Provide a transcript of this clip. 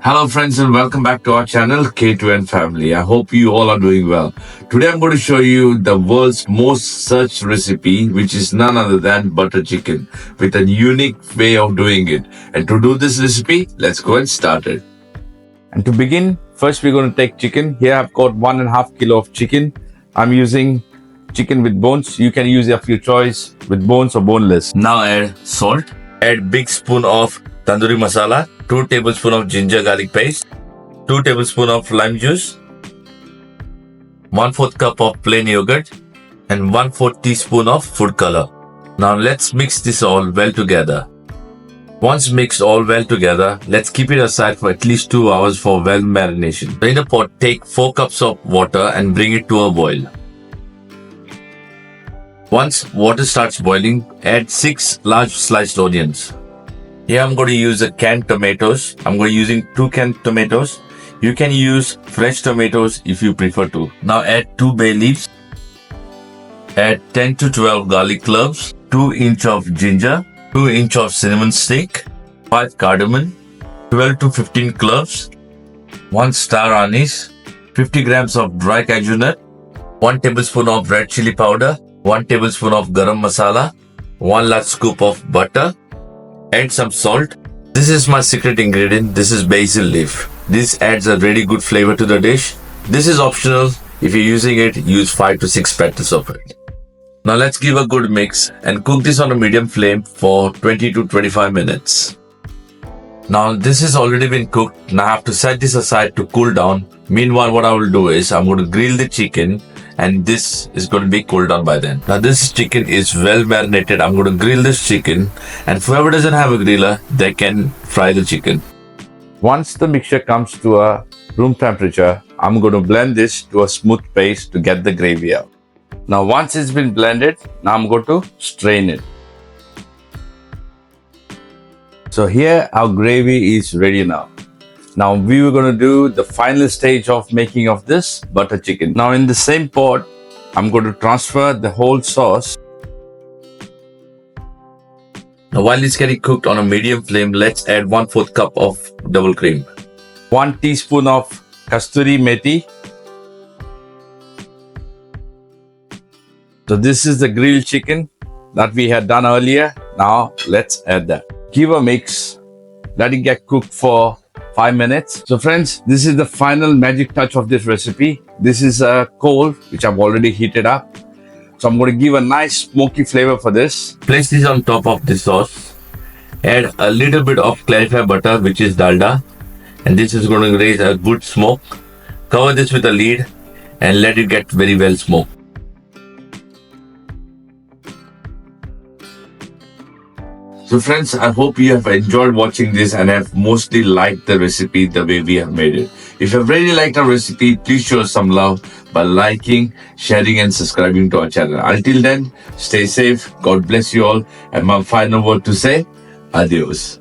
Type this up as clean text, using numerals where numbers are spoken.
Hello friends and welcome back to our channel K2N Family. I hope you all are doing well. Today I'm going to show you the world's most searched recipe, which is none other than butter chicken with a unique way of doing it. And to do this recipe, let's go and start it. And to begin, first we're going to take chicken. Here I've got 1.5 kilo of chicken. I'm using chicken with bones. You can use of your choice with bones or boneless. Now add salt. Add big spoon of Tandoori Masala, 2 tablespoons of ginger garlic paste, 2 tablespoons of lime juice, 1/4 cup of plain yogurt, and 1/4 teaspoon of food color. Now let's mix this all well together. Once mixed all well together, let's keep it aside for at least 2 hours for well marination. In the pot, take 4 cups of water and bring it to a boil. Once water starts boiling, add 6 large sliced onions. Here I'm going to use the canned tomatoes. I'm going to using 2 canned tomatoes. You can use fresh tomatoes if you prefer to. Now add 2 bay leaves. Add 10 to 12 garlic cloves, 2 inch of ginger, 2 inch of cinnamon stick, 5 cardamon, 12 to 15 cloves, 1 star anise, 50 grams of dry cashew nut, 1 tablespoon of red chili powder, 1 tablespoon of garam masala, 1 large scoop of butter. Add some salt. This is my secret ingredient. This is basil leaf. This adds a really good flavor to the dish. This is optional. If you're using it, use 5 to 6 petals of it. Now let's give a good mix and cook this on a medium flame for 20 to 25 minutes. Now this has already been cooked. Now I have to set this aside to cool down. Meanwhile, what I will do is I'm going to grill the chicken, and this is going to be cooled down by then. Now this chicken is well marinated. I'm going to grill this chicken, and whoever doesn't have a griller, they can fry the chicken. Once the mixture comes to a room temperature, I'm going to blend this to a smooth paste to get the gravy out. Now once it's been blended, now I'm going to strain it. So here our gravy is ready now. Now we were going to do the final stage of making of this butter chicken. Now in the same pot, I'm going to transfer the whole sauce. Now while it's getting cooked on a medium flame, let's add 1/4 cup of double cream, 1 teaspoon of Kasuri methi. So this is the grilled chicken that we had done earlier. Now let's add that. Give a mix. Let it get cooked for 5 minutes. So friends, this is the final magic touch of this recipe. This is a coal which I've already heated up. So I'm going to give a nice smoky flavor for this. Place this on top of the sauce. Add a little bit of clarified butter, which is dalda, and this is going to raise a good smoke. Cover this with a lid and let it get very well smoked. So friends, I hope you have enjoyed watching this and have mostly liked the recipe the way we have made it. If you have really liked our recipe, please show us some love by liking, sharing and subscribing to our channel. Until then, stay safe, God bless you all, and my final word to say, adios.